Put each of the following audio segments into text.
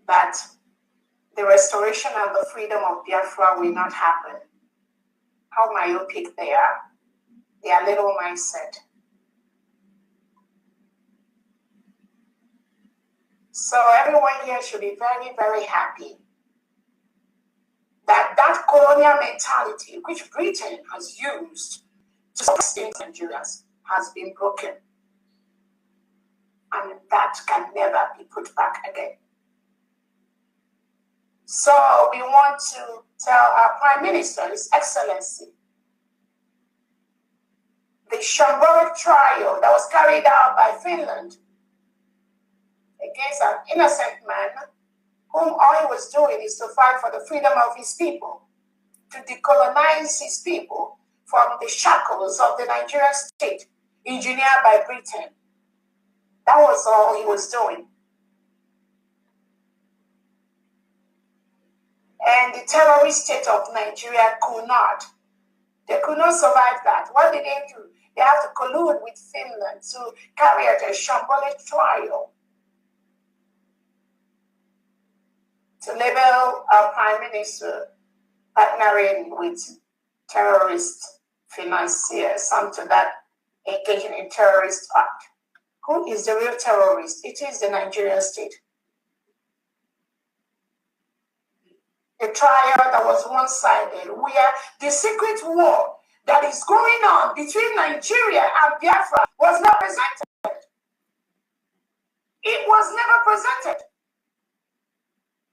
that the restoration and the freedom of Biafra will not happen. How myopic they are, their little mindset. So everyone here should be very, very happy that that colonial mentality which Britain has used to sustain Nigerians has been broken. And that can never be put back again. So we want to tell our Prime Minister, His Excellency, the shambolic trial that was carried out by Finland against an innocent man whom all he was doing is to fight for the freedom of his people, to decolonize his people from the shackles of the Nigerian state engineered by Britain. That was all he was doing. And the terrorist state of Nigeria could not. They could not survive that. What did they do? They have to collude with Finland to carry out a shambolic trial to label our Prime Minister partnering with terrorist financiers, some to that engaging in terrorist act. Who is the real terrorist? It is the Nigerian state. A trial that was one-sided, where the secret war that is going on between Nigeria and Biafra was not presented. It was never presented.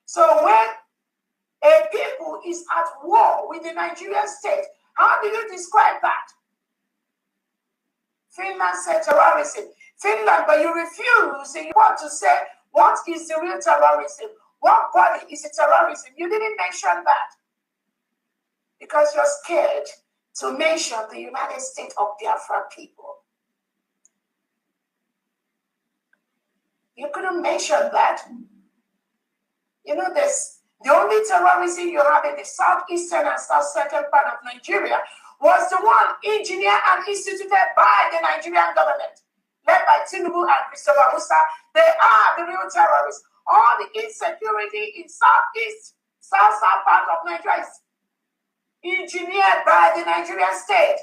So when a people is at war with the Nigerian state, how do you describe that? Finland said terrorism. Finland, but you refuse and you want to say what is the real terrorism? What body is a terrorism? You didn't mention that because you're scared to mention the United States of Biafra people. You couldn't mention that. You know this. The only terrorism you have in the southeastern and south-central part of Nigeria was the one engineered and instituted by the Nigerian government, led by Tinubu and Christopher Musa. They are the real terrorists. All the insecurity in southeast, south part of Nigeria is engineered by the Nigerian state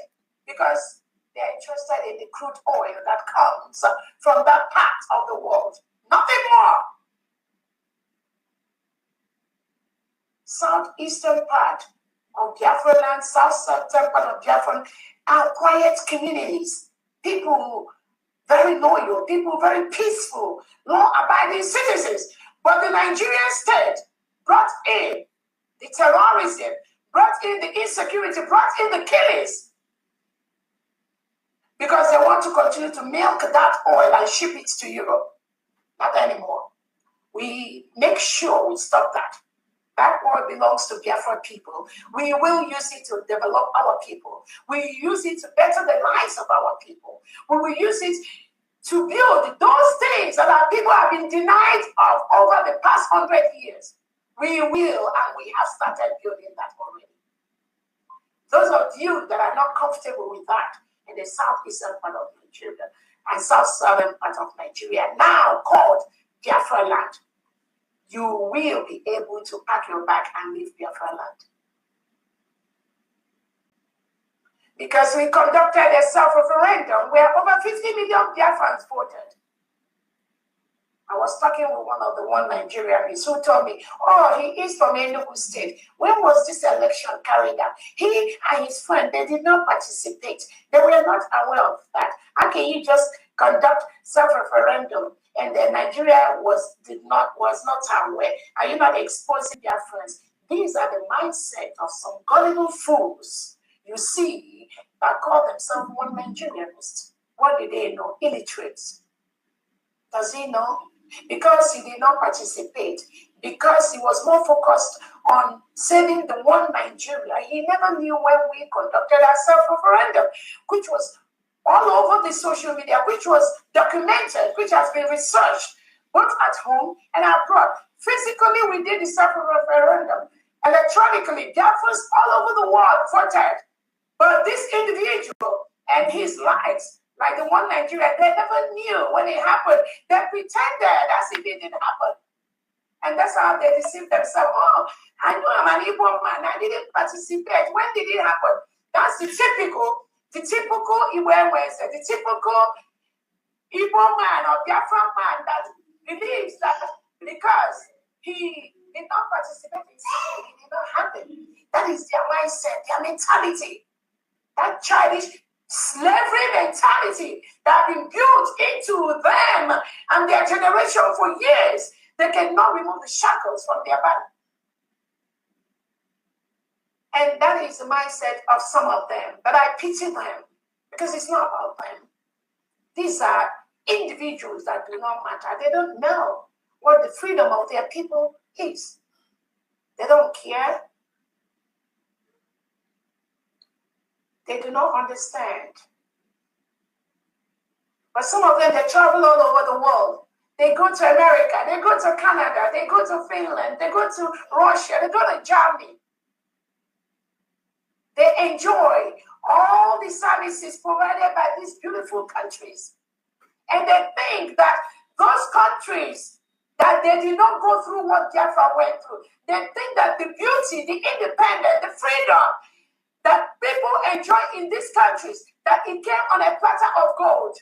because they're interested in the crude oil that comes from that part of the world. Nothing more. Southeastern part of Biafran land, south-southern part of Biafran are quiet communities. People very loyal, people very peaceful, law-abiding citizens. But the Nigerian state brought in the terrorism, brought in the insecurity, brought in the killings. Because they want to continue to milk that oil and ship it to Europe. Not anymore. We make sure we stop that. That oil belongs to Biafra people. We will use it to develop our people. We use it to better the lives of our people. We will use it to build those things that our people have been denied of over the past 100 years. We will, and we have started building that already. Those of you that are not comfortable with that in the southeastern part of Nigeria and south-southern part of Nigeria, now called Biafra land, you will be able to pack your bag and leave Biafra land. Because we conducted a self-referendum where over 50 million Biafrans voted. I was talking with one Nigerians who told me, oh, he is from Enugu State. When was this election carried out? He and his friend, they did not participate. They were not aware of that. How can you just conduct self-referendum and then Nigeria was not aware? Are you not exposing Biafrans? These are the mindset of some gullible fools you see that call themselves one Nigerians. What do they know? Illiterates. Does he know? Because he did not participate, because he was more focused on saving the one Nigeria, he never knew when we conducted our self-referendum, which was all over the social media, which was documented, which has been researched, both at home and abroad. Physically, we did the self-referendum. Electronically, Biafrans all over the world voted. But this individual and his likes, like the one Nigeria, they never knew when it happened. They pretended as if it didn't happen. And that's how they deceive themselves. Oh, I know I'm an Igbo man. I didn't participate. When did it happen? That's the typical Igbo, the typical Igbo man or Biafran man that believes that because he did not participate in something, it did not happen. That is their mindset, their mentality. That childish slavery mentality that has been built into them and their generation for years. They cannot remove the shackles from their body. And that is the mindset of some of them. But I pity them because it's not about them. These are individuals that do not matter. They don't know what the freedom of their people is. They don't care. They do not understand. But some of them, they travel all over the world. They go to America, they go to Canada, they go to Finland, they go to Russia, they go to Germany. They enjoy all the services provided by these beautiful countries. And they think that those countries, that they did not go through what Biafra went through. They think that the beauty, the independence, the freedom that people enjoy in these countries, that it came on a platter of gold.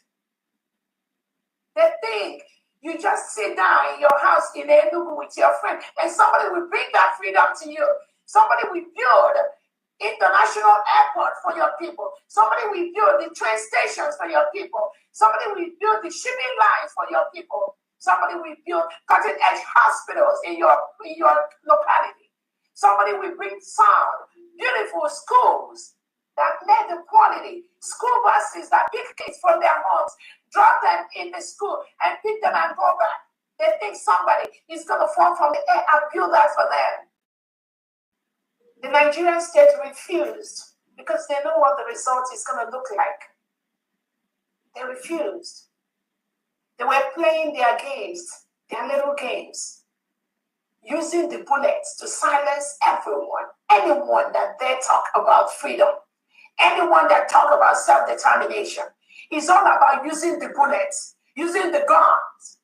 They think you just sit down in your house in Enugu with your friend and somebody will bring that freedom to you. Somebody will build international airport for your people. Somebody will build the train stations for your people. Somebody will build the shipping lines for your people. Somebody will build cutting-edge hospitals in your locality. Somebody will bring sound, beautiful schools that met the quality, school buses that pick kids from their homes, drop them in the school, and pick them and go back. They think somebody is going to fall from the air and build that for them. The Nigerian state refused because they know what the result is going to look like. They refused. They were playing their games, their little games, using the bullets to silence everyone, anyone that they talk about freedom, anyone that talk about self-determination. It's all about using the bullets, using the guns.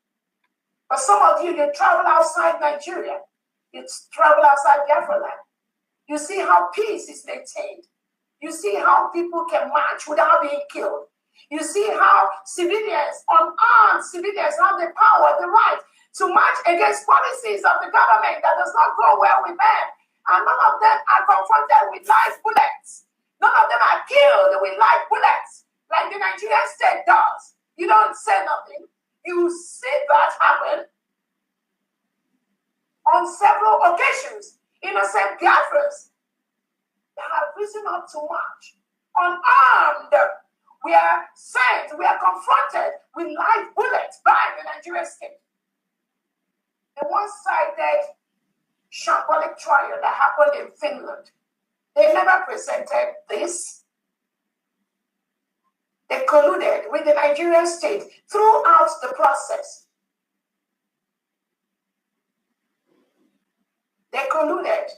But some of you travel outside Nigeria. You travel outside Biafran. You see how peace is maintained. You see how people can march without being killed. You see how civilians, unarmed civilians, have the power, the right to march against policies of the government that does not go well with them. And none of them are confronted with live bullets. None of them are killed with live bullets like the Nigerian state does. You don't say nothing. You see that happen on several occasions. Innocent Biafrans that have risen up to march, unarmed. We are sent, we are confronted with live bullets by the Nigerian state. The one-sided shambolic trial that happened in Finland, they never presented this. They colluded with the Nigerian state throughout the process. They colluded.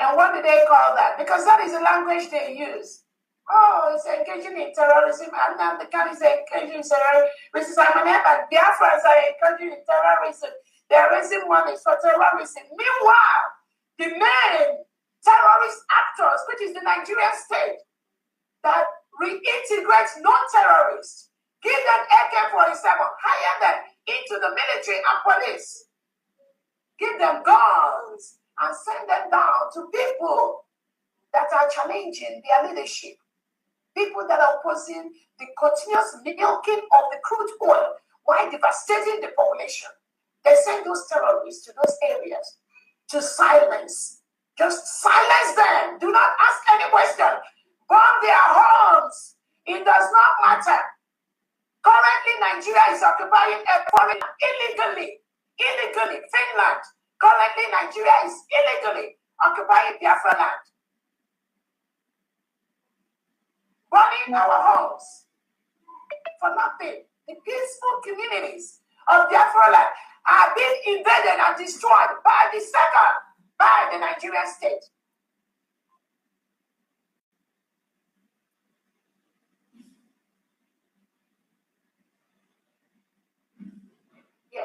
And what do they call that? Because that is the language they use. Oh, it's engaging in terrorism. And now the country is engaging in terrorism. And Biafrans are engaging in terrorism. They are raising money for terrorism. Meanwhile, the main terrorist actors, which is the Nigerian state, that reintegrates non-terrorists, give them AK-47, hire them into the military and police, give them guns, and send them down to people that are challenging their leadership, people that are opposing the continuous milking of the crude oil while devastating the population. They send those terrorists to those areas to silence. Just silence them. Do not ask any question. Bomb their homes. It does not matter. Currently, Nigeria is occupying a foreign illegally. Finland. Currently, Nigeria is illegally occupying Biafra land. Burning our homes for nothing. The peaceful communities of Biafra land are being invaded and destroyed by the Nigerian state.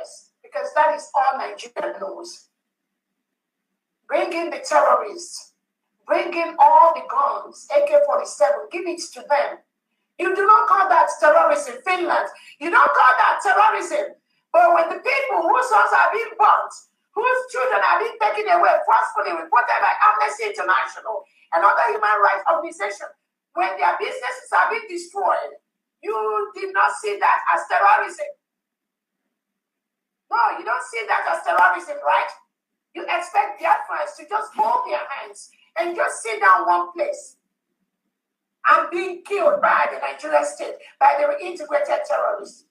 Yes, because that is all Nigeria knows. Bring in the terrorists. Bring in all the guns, AK-47, give it to them. You do not call that terrorism, Finland. You don't call that terrorism. But when the people whose sons are being burnt, whose children are being taken away, forcefully reported by Amnesty International and other human rights organizations, when their businesses are being destroyed, you did not see that as terrorism. No, you don't see that as terrorism, right? You expect Biafrans to just hold their hands and just sit down one place and being killed by the Nigerian state, by the reintegrated terrorists.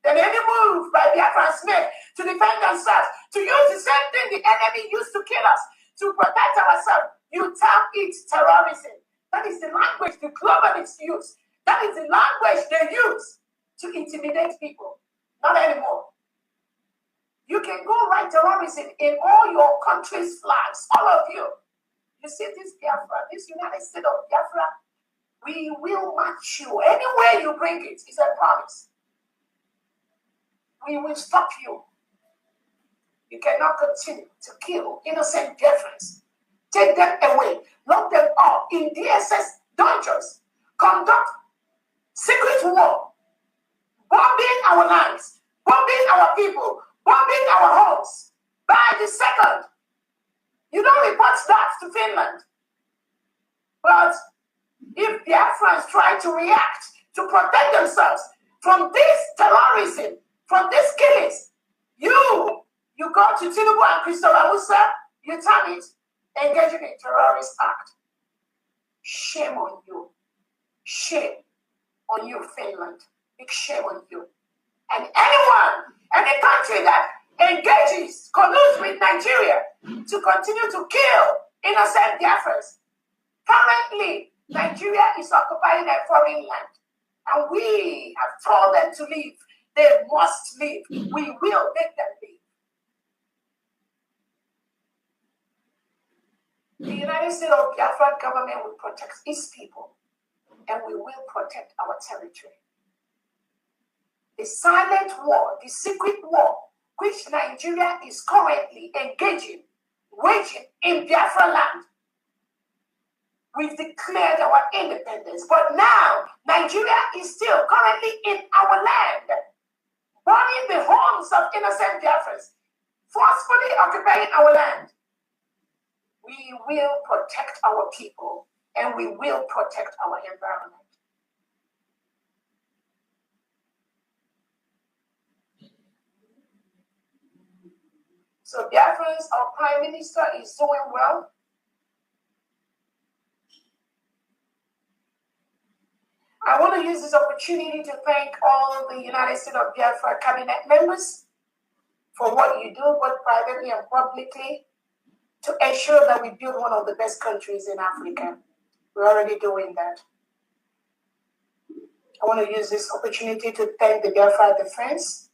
Then any move by Biafrans made to defend themselves, to use the same thing the enemy used to kill us, to protect ourselves, you term it terrorism. That is the language the globalists use. That is the language they use to intimidate people. Not anymore. You can go write terrorism in all your country's flags, all of you. You see this Biafra, this United States of Biafra, we will match you. Anywhere you bring it, it's a promise. We will stop you. You cannot continue to kill innocent Biafrans. Take them away, lock them up in DSS dungeons, conduct secret war, bombing our lands, bombing our people, bombing our homes by the second. You don't report that to Finland. But if Biafrans try to react to protect themselves from this terrorism, from these killings, you go to Tinubu and Christopher Musa, you term it engaging in terrorist act. Shame on you. Shame on you, Finland. Big shame on you. And anyone, any country that engages, colludes with Nigeria to continue to kill innocent Biafrans. Currently, Nigeria is occupying a foreign land, and we have told them to leave. They must leave. We will make them leave. The United States of Biafran government will protect its people, and we will protect our territory. The silent war, the secret war, which Nigeria is currently waging in Biafra land. We've declared our independence, but now Nigeria is still currently in our land, burning the homes of innocent Biafrans, forcefully occupying our land. We will protect our people, and we will protect our environment. So Biafrans, our Prime Minister is doing well. I want to use this opportunity to thank all the United States of Biafra cabinet members for what you do, both privately and publicly, to ensure that we build one of the best countries in Africa. We're already doing that. I want to use this opportunity to thank the Biafra Defense,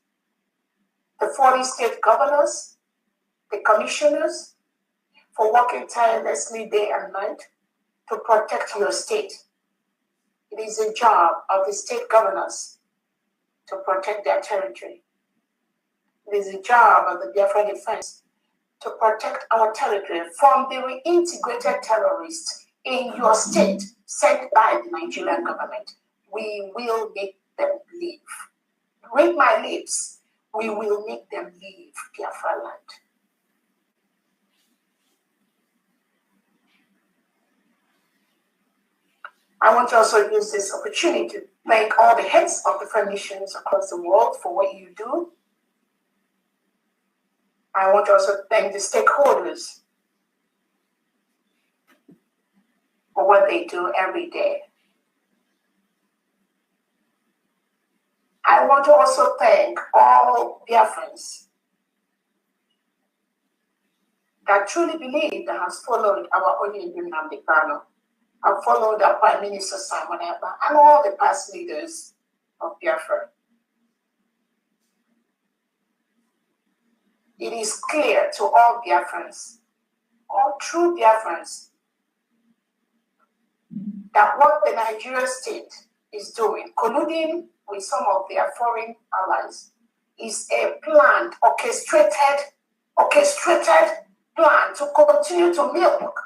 the 40 state governors, the commissioners, for working tirelessly day and night to protect your state. It is a job of the state governors to protect their territory. It is a job of the Biafra Defense to protect our territory from the reintegrated terrorists in your state sent by the Nigerian government. We will make them leave. Read my lips. We will make them leave Biafra land. I want to also use this opportunity to thank all the heads of different missions across the world for what you do. I want to also thank the stakeholders for what they do every day. I want to also thank all Biafrans that truly believe that has followed our only Nnamdi Kanu, have followed our Prime Minister Simon Ekpa, and all the past leaders of Biafra. It is clear to all Biafrans, all true Biafrans, that what the Nigerian state is doing, colluding with some of their foreign allies, is a planned, orchestrated plan to continue to milk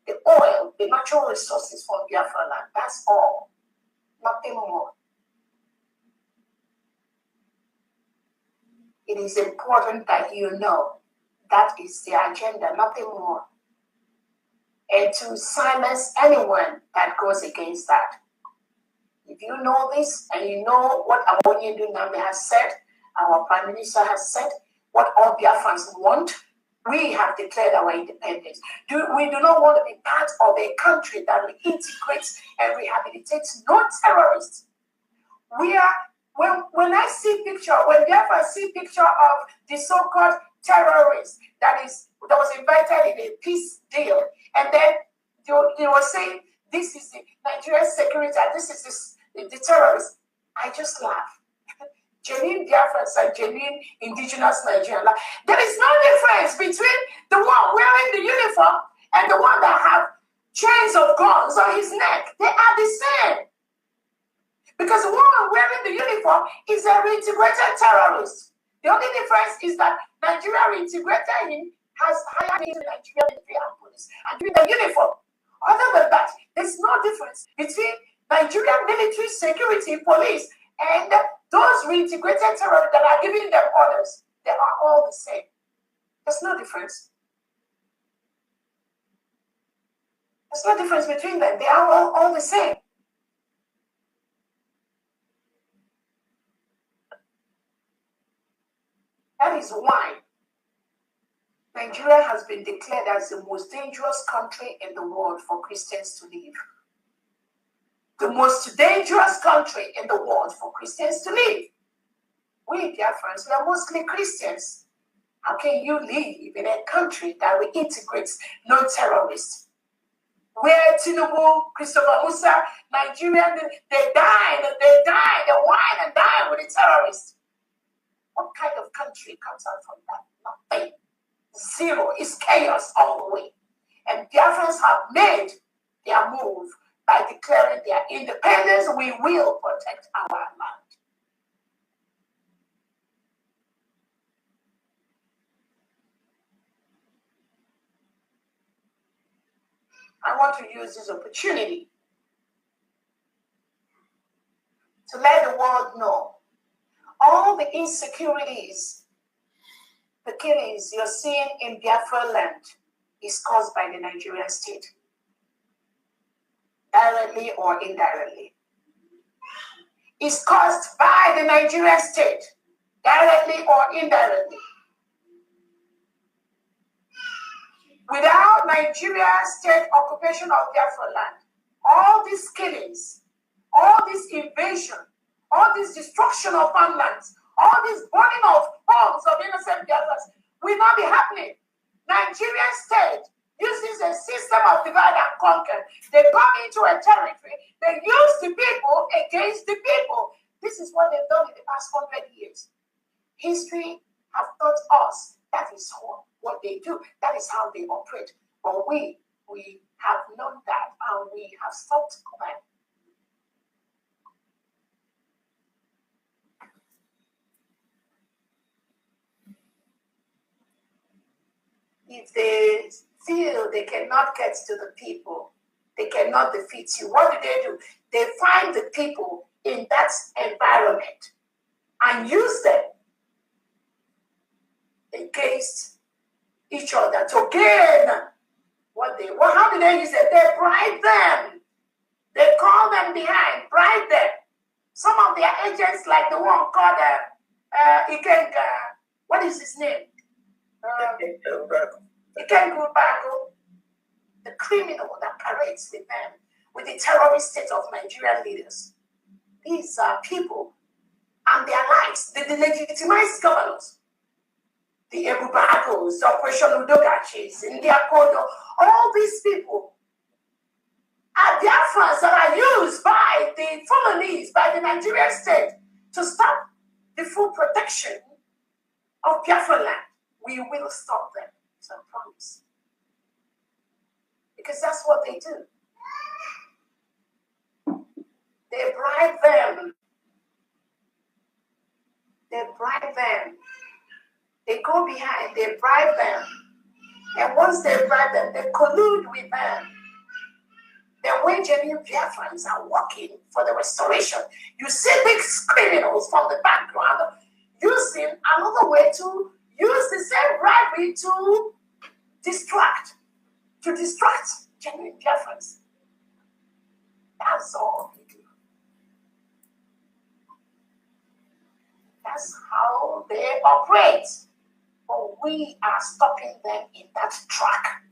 the oil, the natural resources from Biafra land. That's all. Nothing more. It is important that you know that is the agenda, nothing more. And to silence anyone that goes against that. If you know this and you know what Awonyedu Nambe has said, our Prime Minister has said, what all Biafrans want, we have declared our independence. We do not want to be part of a country that integrates and rehabilitates non-terrorists. We are, when I see picture, when Biafrans see picture of the so-called terrorist that was invited in a peace deal, and then they were saying this is the Nigerian security, and this is the terrorists. I just laugh. Genuine Biafrans and genuine indigenous Nigerians. There is no difference between the one wearing the uniform and the one that have chains of guns on his neck. They are the same. Because the one wearing the uniform is a reintegrated terrorist. The only difference is that Nigeria reintegrated him, has hired him to Nigerian military and police, and given the uniform. Other than that, there's no difference between Nigerian military, security, police, and those reintegrated terrorists that are giving them orders. They are all the same. There's no difference. There's no difference between them. They are all the same. That is why Nigeria has been declared as the most dangerous country in the world for Christians to live. The most dangerous country in the world for Christians to live. We, Biafrans, we are mostly Christians. How can you live in a country that reintegrates non-terrorists? Where Tinubu, Christopher Musa, Nigerian, they whine and die with the terrorists. What kind of country comes out from that? Nothing. Zero. It's chaos all the way. And Biafrans have made their move by declaring their independence. We will protect our land. I want to use this opportunity to let the world know all the insecurities, the killings you're seeing in Biafra land is caused by the Nigerian state, directly or indirectly. It's caused by the Nigerian state, directly or indirectly. Without Nigeria's state occupation of Biafra land, all these killings, all this invasion, all this destruction of farmlands, all this burning of homes of innocent Biafrans will not be happening. Nigerian state uses a system of divide and conquer. They come into a territory, they use the people against the people. This is what they've done in the past 100 years. History have taught us that is what they do. That is how they operate. But we have known that and we have stopped crying. If they feel they cannot get to the people, they cannot defeat you, what do? They find the people in that environment and use them against each other to gain how do they use it? They bribe them. They call them behind, bribe them. Some of their agents, like the one called Ikenga, what is his name? Ikenga, the criminal that parades with them, with the terrorist state of Nigerian leaders. These are people and their lives, the legitimized governors. The Ebubakos, the Operation Udogachis, India Kodo, all these people are Biafrans that are used by the Fulani, by the Nigerian state to stop the full protection of Biafra land. We will stop them, so I promise. Because that's what they do. They bribe them. They bribe them. They go behind, they bribe them. And once they bribe them, they collude with them. Then when genuine Biafrans are working for the restoration, you see big criminals from the background using another way to use the same bribery to distract genuine Biafrans. That's all they do. That's how they operate. But we are stopping them in that track.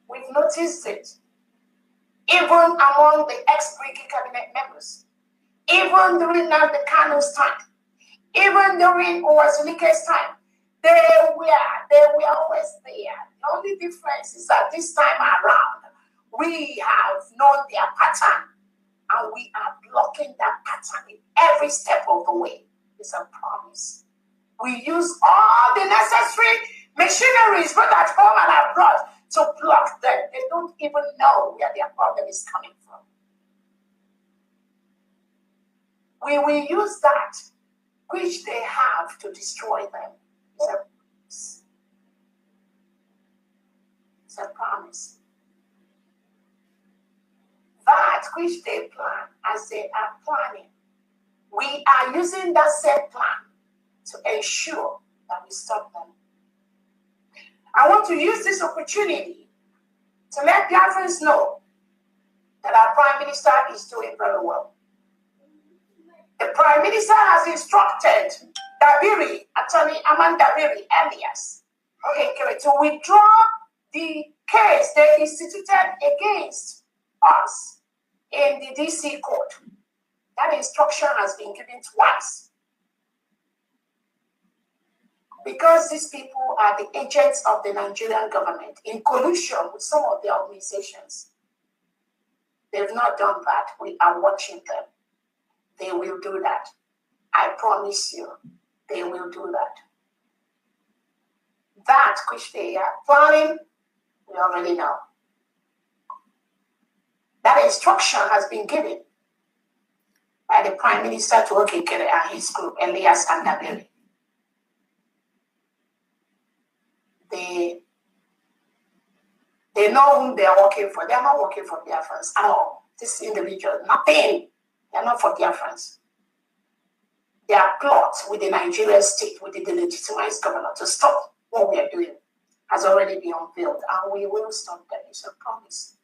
We've noticed it, even among the ex-Brigade cabinet members, even during Nnamdi Kanu's time, even during Uwazulike's time, they were always there. The only difference is that this time around, we have known their pattern, and we are blocking that pattern in every step of the way. It's a promise. We use all the necessary machineries, both at home and abroad, to block them. They don't even know where their problem is coming from. We will use that which they have to destroy them. It's a promise. That which they plan, as they are planning, we are using that same plan to ensure that we stop them. I want to use this opportunity to let Biafrans know that our Prime Minister is doing very well. The Prime Minister has instructed Dabiri, Attorney Aman Dabiri, alias, to withdraw the case they instituted against us in the DC court. That instruction has been given twice. Because these people are the agents of the Nigerian government in collusion with some of their organizations. They've not done that. We are watching them. They will do that. I promise you, they will do that. That which they are planning, we already know. That instruction has been given by the Prime Minister to Okekere and his group, Elias and Dabiri. They know whom they are working for. They are not working for Biafrans at all. This individual, nothing. They are not for Biafrans. Their plot with the Nigerian state, with the delegitimized governor to stop what we are doing has already been unveiled, and we will stop them. It's a promise.